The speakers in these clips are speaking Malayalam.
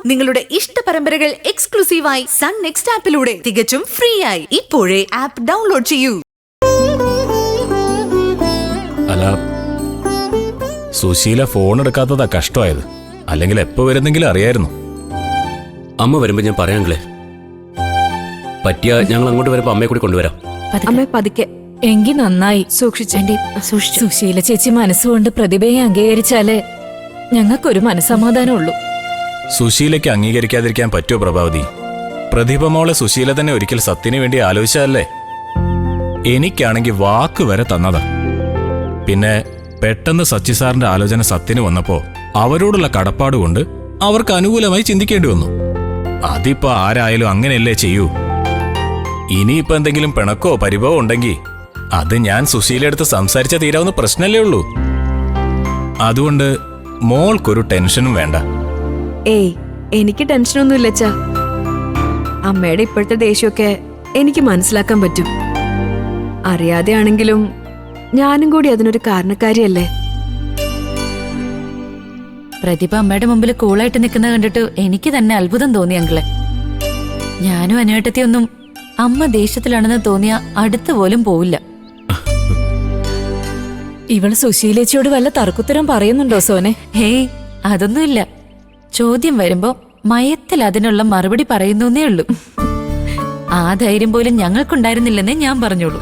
നിങ്ങളുടെ ഇഷ്ട പരമ്പരകൾ എക്സ്ക്ലൂസീവായി സൺ നെക്സ്റ്റ് ആപ്പിലൂടെ തികച്ചും ഫ്രീ ആയി ഇപ്പോഴേ ആപ്പ് ഡൗൺലോഡ് ചെയ്യൂ. അല്ല, സുശീല ഫോൺ എടുക്കാത്തതാ കഷ്ടമായത്. അല്ലെങ്കിൽ എപ്പോ വരുന്നെങ്കിലും അറിയായിരുന്നു. അമ്മ വരുമ്പോ ഞാൻ പറയാങ്ങളെ, പറ്റിയ ഞങ്ങൾ അങ്ങോട്ട് വരുമ്പോ അമ്മയെ കൂടി കൊണ്ടുവരാം. അമ്മ പതുക്കെ. എങ്കി നന്നായി. സൂക്ഷിച്ചേണ്ടി. സുശീല ചേച്ചി മനസ്സുകൊണ്ട് പ്രതിഭയെ അംഗീകരിച്ചാലേ ഞങ്ങൾക്കൊരു മനസ്സമാധാനമുള്ളൂ. സുശീലയ്ക്ക് അംഗീകരിക്കാതിരിക്കാൻ പറ്റുമോ പ്രഭാവതി? പ്രതിഭ മോളെ സുശീല തന്നെ ഒരിക്കൽ സത്യന് വേണ്ടി ആലോചിച്ചതല്ലേ? എനിക്കാണെങ്കിൽ വാക്ക് വരെ തന്നതാ. പിന്നെ പെട്ടെന്ന് സച്ചി സാറിന്റെ ആലോചന സത്യന് വന്നപ്പോ അവരോടുള്ള കടപ്പാടുകൊണ്ട് അവർക്ക് അനുകൂലമായി ചിന്തിക്കേണ്ടി വന്നു. അതിപ്പോ ആരായാലും അങ്ങനെയല്ലേ ചെയ്യൂ. ഇനിയിപ്പോ എന്തെങ്കിലും പിണക്കോ പരിഭവോ ഉണ്ടെങ്കിൽ അത് ഞാൻ സുശീലയെടുത്ത് സംസാരിച്ച തീരാവുന്ന പ്രശ്നമല്ലേ ഉള്ളൂ. അതുകൊണ്ട് മോൾക്കൊരു ടെൻഷനും വേണ്ട. ഏയ്, എനിക്ക് ടെൻഷനൊന്നുമില്ല അച്ഛാ. അമ്മയുടെ ഇപ്പോഴത്തെ ദേഷ്യമൊക്കെ എനിക്ക് മനസ്സിലാക്കാൻ പറ്റും. അറിയാതെ ആണെങ്കിലും ഞാനും കൂടി അതിനൊരു കാരണക്കാരിയല്ലേ. പ്രതിഭ അമ്മയുടെ മുമ്പിൽ കൂളായിട്ട് നിൽക്കുന്ന കണ്ടിട്ട് എനിക്ക് തന്നെ അത്ഭുതം തോന്നി അങ്കിളെ. ഞാനും അനുവേട്ടത്തിയൊന്നും അമ്മ ദേഷ്യത്തിലാണെന്ന് തോന്നിയ അടുത്ത് പോലും പോവില്ല. ഇവള് സുശീലേച്ചിയോട് വല്ല തർക്കുത്തരം പറയുന്നുണ്ടോ സോനെ? ഹേയ്, അതൊന്നുമില്ല. ചോദ്യം വരുമ്പോ മയത്തിൽ അതിനുള്ള മറുപടി പറയുന്നേ ഉള്ളൂ. ആ ധൈര്യം പോലും ഞങ്ങൾക്കുണ്ടായിരുന്നില്ലെന്നേ ഞാൻ പറഞ്ഞോളൂ.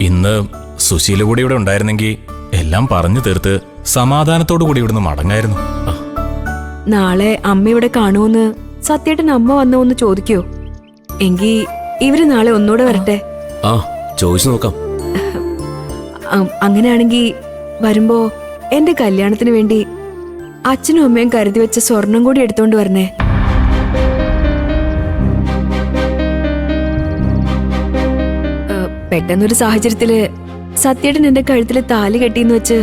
ഇന്ന് സുശീല കൂടി ഇവിടെ ഉണ്ടായിരുന്നെങ്കിൽ എല്ലാം പറഞ്ഞു തീർത്ത് സമാധാനത്തോടു കൂടി ഇവിടുന്ന് മടങ്ങായിരുന്നു. നാളെ അമ്മ ഇവിടെ കാണുമെന്ന് സത്യേട്ടൻ അമ്മ വന്നോന്ന് ചോദിക്കോ? എങ്കി ഇവര് നാളെ ഒന്നുകൂടെ വരട്ടെ. ആ, ചോദിച്ചു നോക്കാം. അങ്ങനെയാണെങ്കി വരുമ്പോ എന്റെ കല്യാണത്തിന് വേണ്ടി അച്ഛനും അമ്മയും കരുതി വെച്ച സ്വർണം കൂടി എടുത്തോണ്ട് വരണേ. പെട്ടെന്നൊരു സാഹചര്യത്തില് സത്യേട്ടൻ എന്റെ കഴുത്തില് താലി കെട്ടിന്ന് വെച്ച്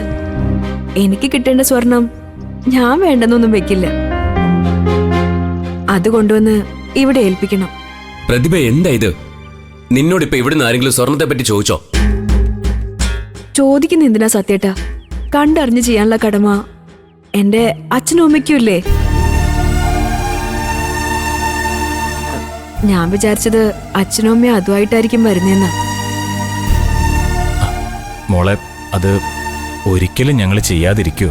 എനിക്ക് കിട്ടേണ്ട സ്വർണം ഞാൻ വേണ്ടെന്നൊന്നും വെക്കില്ല. അത് കൊണ്ടുവന്ന് ഇവിടെ ഏൽപ്പിക്കണം. പ്രതിഭ എന്താ ഇത്? നിന്നോടിപ്പോ ഇവിടുന്ന് ആരെങ്കിലും സ്വർണത്തെ പറ്റി ചോദിച്ചോ? ചോദിക്കുന്ന എന്തിനാ സത്യേട്ടാ? കണ്ടറിഞ്ഞ് ചെയ്യാനുള്ള കടമ എന്റെ അച്ഛനും അമ്മയ്ക്കും ഇല്ലേ? ഞാൻ വിചാരിച്ചത് അച്ഛനും അമ്മയും അതുമായിട്ടായിരിക്കും വരുന്നേന്നാ. മോളെ, അത് ഒരിക്കലും ഞങ്ങൾ ചെയ്യാതിരിക്കൂ.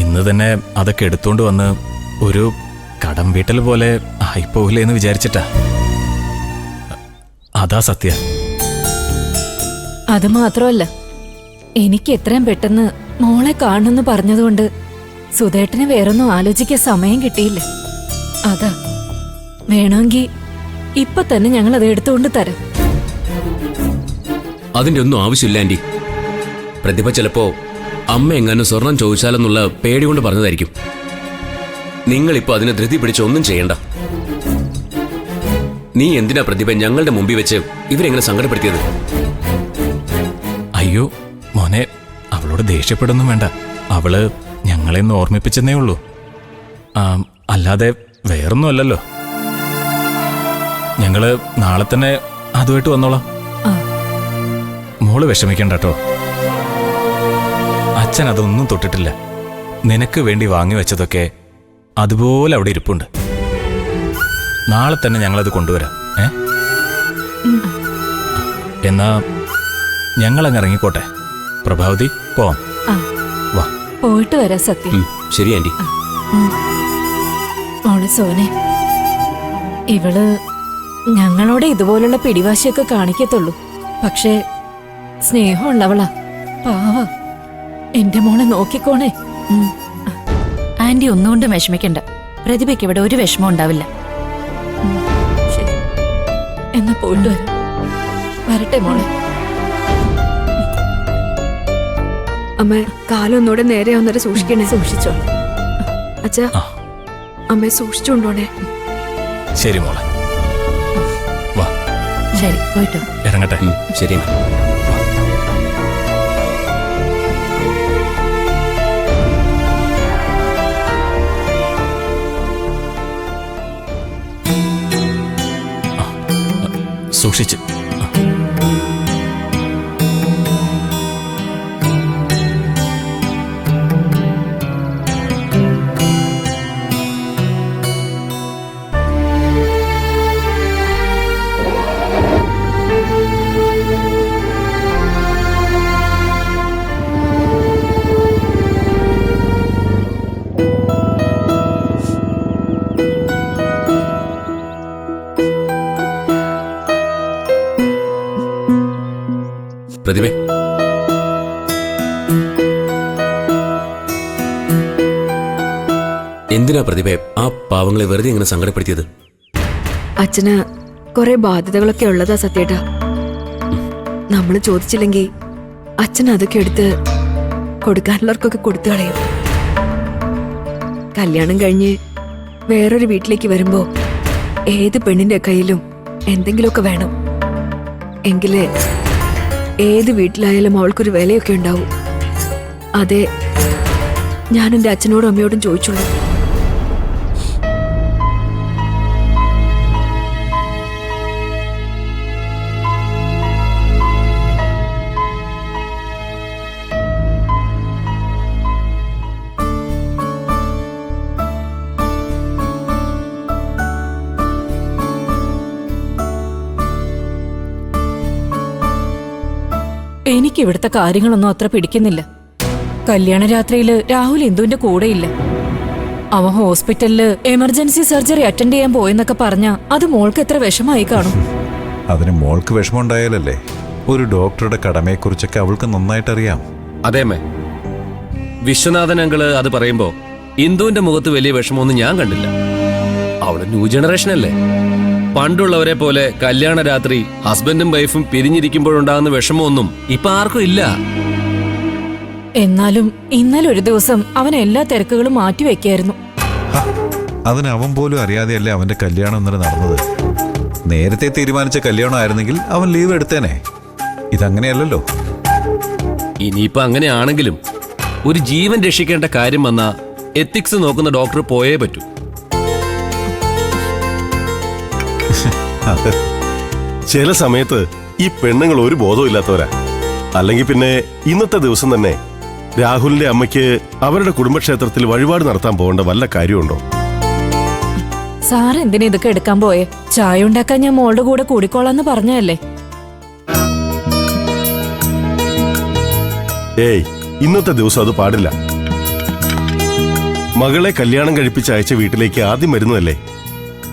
ഇന്ന് തന്നെ അതൊക്കെ എടുത്തോണ്ട് വന്ന് ഒരു കടം വീട്ടൽ പോലെ ആയിപ്പോകില്ലേ എന്ന് വിചാരിച്ചിട്ടാ. അതാ സത്യ. അത് മാത്രമല്ല, എനിക്ക് എത്രയും പെട്ടെന്ന് മോളെ കാണുമെന്ന് പറഞ്ഞതുകൊണ്ട് സുധേട്ടന് വേറൊന്നും ആലോചിക്കാൻ സമയം കിട്ടിയില്ല. അതാ, വേണമെങ്കിൽ ഇപ്പൊ തന്നെ ഞങ്ങൾ അത് എടുത്തുകൊണ്ട് തരാം. അതിന്റെ ഒന്നും ആവശ്യമില്ല ആന്റി. പ്രതിഭ ചിലപ്പോ അമ്മ എങ്ങാനും സ്വർണം ചോദിച്ചാലെന്നുള്ള പേടി കൊണ്ട് പറഞ്ഞതായിരിക്കും. നിങ്ങളിപ്പോ അതിനെ ധൃതി പിടിച്ച് ഒന്നും ചെയ്യണ്ട. നീ എന്തിനാ പ്രതിഭ ഞങ്ങളുടെ മുമ്പിൽ വെച്ച് ഇവരെങ്ങനെ സങ്കടപ്പെടുത്തിയത്? അയ്യോ മോനെ, അവളോട് ദേഷ്യപ്പെടുന്നു വേണ്ട. അവള് ഞങ്ങളെ ഒന്ന് ഓർമ്മിപ്പിച്ചെന്നേ ഉള്ളൂ. അല്ലാതെ വേറൊന്നും അല്ലല്ലോ. ഞങ്ങള് നാളെ തന്നെ അതുമായിട്ട് വന്നോളാം. മോള് വിഷമിക്കണ്ട കേട്ടോ. അച്ഛൻ അതൊന്നും തൊട്ടിട്ടില്ല. നിനക്ക് വേണ്ടി വാങ്ങി വെച്ചതൊക്കെ അതുപോലെ അവിടെ ഇരിപ്പുണ്ട്. നാളെ തന്നെ ഞങ്ങളത് കൊണ്ടുവരാം. എന്നാ ഞങ്ങളങ്ങ് ഇറങ്ങിക്കോട്ടെ. പ്രഭാവതി, പോവാം. വാ, പോയിട്ട് വരാം സത്യം. ശരി ആന്റി. മോളെ സോനെ, ഇവള് ഞങ്ങളോട് ഇതുപോലുള്ള പിടിവാശിയൊക്കെ കാണിക്കത്തുള്ളൂ. പക്ഷേ സ്നേഹമുള്ളവളാ, പാവ. എന്റെ മോളെ നോക്കിക്കോണേ. ആന്റി ഒന്നുകൊണ്ടും വിഷമിക്കണ്ട. പ്രതിഭയ്ക്ക് ഇവിടെ ഒരു വിഷമം ഉണ്ടാവില്ല. ശരി, എന്നാ പോയിട്ട് വരാം. വരട്ടെ മോളെ. അമ്മ കാലൊന്നൂടെ നേരെ ഒന്നര സൂക്ഷിക്കണേ. സൂക്ഷിച്ചോളൂ. അച്ഛാ, അമ്മയെ സൂക്ഷിച്ചുകൊണ്ടോണേ. ശരി മോളെ, വാ. ശരി, പോയിട്ടോ. ഇറങ്ങട്ടെ. ശരി. സൂക്ഷിച്ച്. പ്രതിഭേ, എന്തിനാ പ്രതിഭേ ആ പാവങ്ങളെ വെറുതെ ഇങ്ങനെ സങ്കടപ്പെടുത്തിയത്? അച്ഛന് കുറെ ബാധ്യതകളൊക്കെ ഉള്ളതാ സത്യേട്ടാ. നമ്മൾ ചോദിച്ചില്ലെങ്കിൽ അച്ഛൻ അതൊക്കെ എടുത്ത് കൊടുക്കാനുള്ളവർക്കൊക്കെ കൊടുത്തു കളയും. കല്യാണം കഴിഞ്ഞ് വേറൊരു വീട്ടിലേക്ക് വരുമ്പോ ഏത് പെണ്ണിന്റെ കയ്യിലും എന്തെങ്കിലുമൊക്കെ വേണം. എങ്കിലേ ഏത് വീട്ടിലായാലും അവൾക്കൊരു വിലയൊക്കെ ഉണ്ടാവും. അതെ ഞാൻ എൻ്റെ അച്ഛനോടും അമ്മയോടും ചോദിച്ചുള്ളൂ. എനിക്ക് ഇവിടുത്തെ കാര്യങ്ങളൊന്നും അത്ര പിടിക്കുന്നില്ല. കല്യാണ രാത്രിയില് രാഹുൽ ഇന്ദുവിന്റെ കൂടെയില്ല. അവൻ ഹോസ്പിറ്റലില് എമർജൻസി സർജറി അറ്റൻഡ് ചെയ്യാൻ പോയെന്നൊക്കെ പറഞ്ഞാ അത് മോൾക്ക് എത്ര വിഷമായി കാണും. അതിന് മോൾക്ക് വിഷമമുണ്ടായാലല്ലേ. ഒരു ഡോക്ടറുടെ കടമയെക്കുറിച്ചൊക്കെ അവൾക്ക് നന്നായിട്ടറിയാം. അതേമേ, വിശ്വനാഥൻ അങ്കിള് അത് പറയുമ്പോ ഇന്ദുവിന്റെ മുഖത്ത് വലിയ വിഷമമൊന്നും ഞാൻ കണ്ടില്ല. അവള് ന്യൂ ജനറേഷൻ അല്ലേ. പണ്ടുള്ളവരെ പോലെ കല്യാണ രാത്രി ഹസ്ബൻഡും വൈഫും പിരിഞ്ഞിരിക്കുമ്പോഴുണ്ടാകുന്ന വിഷമമൊന്നും ഇപ്പൊ ആർക്കും ഇല്ല. എന്നാലും ഇന്നലെ ഒരു ദിവസം അവൻ എല്ലാ തിരക്കുകളും മാറ്റിവെക്കായിരുന്നു. അതിന് അവൻ പോലും അറിയാതെയല്ലേ അവന്റെ കല്യാണം ഇന്നലെ നടന്നത്. നേരത്തെ തീരുമാനിച്ച കല്യാണം ആയിരുന്നെങ്കിൽ അവൻ ലീവ് എടുത്തേനെ. ഇതങ്ങനെയല്ലല്ലോ. ഇനിയിപ്പോ അങ്ങനെയാണെങ്കിലും ഒരു ജീവൻ രക്ഷിക്കേണ്ട കാര്യം വന്നാ എത്തിക്സ് നോക്കുന്ന ഡോക്ടർ പോയേ പറ്റൂ. ചില സമയത്ത് ഈ പെണ്ണുങ്ങൾ ഒരു ബോധവും ഇല്ലാത്തവരാ. അല്ലെങ്കിൽ പിന്നെ ഇന്നത്തെ ദിവസം തന്നെ രാഹുലിന്റെ അമ്മയ്ക്ക് അവരുടെ കുടുംബക്ഷേത്രത്തിൽ വഴിപാട് നടത്താൻ പോകേണ്ട വല്ല കാര്യമുണ്ടോ? സാർ എന്തിനാ ഇതൊക്കെ എടുക്കാൻ പോയേ? ചായ ഉണ്ടാക്കാൻ ഞാൻ മോളുടെ കൂടെ കൂടിക്കോളാന്ന് പറഞ്ഞല്ലേ. ഏയ്, ഇന്നത്തെ ദിവസം അത് പാടില്ല. മകളെ കല്യാണം കഴിപ്പിച്ച് അയച്ച വീട്ടിലേക്ക് ആദ്യം വരുന്നതല്ലേ.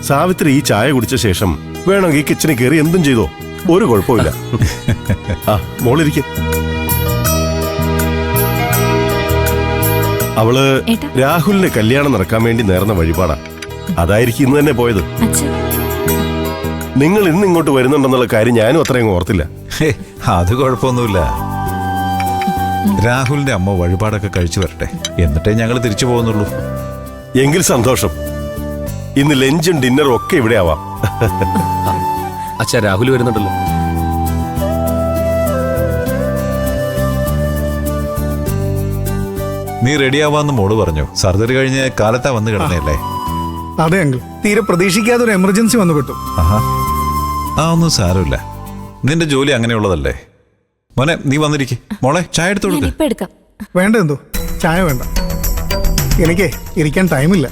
സാവിത്രി ഈ ചായ കുടിച്ച ശേഷം വേണമെങ്കിൽ കിച്ചണിൽ കയറി എന്തും ചെയ്തോ, ഒരു കുഴപ്പമില്ല. ആ മോളിരിക്കെ. അവള് രാഹുലിന്റെ കല്യാണം നടക്കാൻ വേണ്ടി നേർന്ന വഴിപാടാ. അതായിരിക്കും ഇന്ന് തന്നെ പോയത്. നിങ്ങൾ ഇന്ന് ഇങ്ങോട്ട് വരുന്നുണ്ടെന്നുള്ള കാര്യം ഞാനും അത്രയും ഓർത്തില്ല. അത് കുഴപ്പമൊന്നുമില്ല. രാഹുലിന്റെ അമ്മ വഴിപാടൊക്കെ കഴിച്ചു വരട്ടെ, എന്നിട്ടേ ഞങ്ങൾ തിരിച്ചു പോകുന്നുള്ളൂ. എങ്കിൽ സന്തോഷം. ഇന്ന് ലഞ്ചും ഡിന്നറും ഒക്കെ ഇവിടെ ആവാം. അച്ഛാ, രാഹുൽ വരുന്നുണ്ടല്ലോ. നീ റെഡിയാവാന്ന് മോള് പറഞ്ഞു. സർജറി കഴിഞ്ഞ് കാലത്താ വന്ന് കിടന്നല്ലേ? അതെ അങ്കിൾ, തീരെ പ്രതീക്ഷിക്കാതെ ഒരു എമർജൻസി വന്നു കിട്ടും. ആഹാ, ആ ഒന്നും സാരമില്ല. നിന്റെ ജോലി അങ്ങനെയുള്ളതല്ലേ. മോനെ, നീ വന്നിരിക്കെ. മോളെ, ചായ എടുത്തു കൊടുക്ക്. ഇപ്പൊ എടുക്കാം. വേണ്ട എന്തോ, ചായ വേണ്ട. എനിക്കേ ഇരിക്കാൻ ടൈമില്ല.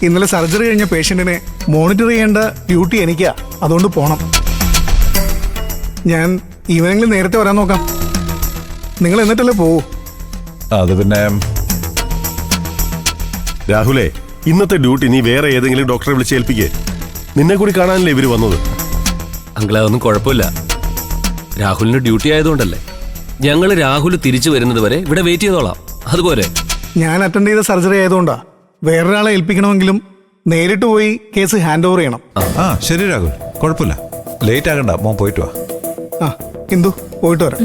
ഇന്നലെ സർജറി കഴിഞ്ഞ പേഷ്യന്റിനെ മോണിറ്റർ ചെയ്യേണ്ട ഡ്യൂട്ടി എനിക്കാ. അതുകൊണ്ട് പോണം. ഞാൻ ഈവനിങ്ങിൽ നേരത്തെ വരാൻ നോക്കാം. നിങ്ങൾ എന്നിട്ടല്ലേ പോവൂ? അത് പിന്നെ രാഹുലേ, ഇന്നത്തെ ഡ്യൂട്ടി നീ വേറെ ഏതെങ്കിലും ഡോക്ടറെ വിളിച്ച് ഏൽപ്പിക്കേ. നിന്നെ കൂടി കാണാനല്ലേ ഇവര് വന്നത്. അങ്കിളെ, അതൊന്നും കുഴപ്പമില്ല. രാഹുലിന്റെ ഡ്യൂട്ടി ആയതുകൊണ്ടല്ലേ. ഞങ്ങള് രാഹുൽ തിരിച്ചു വരുന്നത് വരെ ഇവിടെ വെയിറ്റ് ചെയ്തോളാം. അതുപോലെ ഞാൻ അറ്റൻഡ് ചെയ്ത സർജറി ആയതുകൊണ്ടാ. വേറൊരാളെ ഏൽപ്പിക്കണമെങ്കിലും നേരിട്ട് പോയി കേസ് ഹാൻഡ് ഓവർ ചെയ്യണം. ആ ശരി രാഹുൽ, കുഴപ്പമില്ല. ലേറ്റ് ആകണ്ട, മോൻ പോയിട്ട് വാ. ആ ഇന്ദു, പോയിട്ട് വരാം.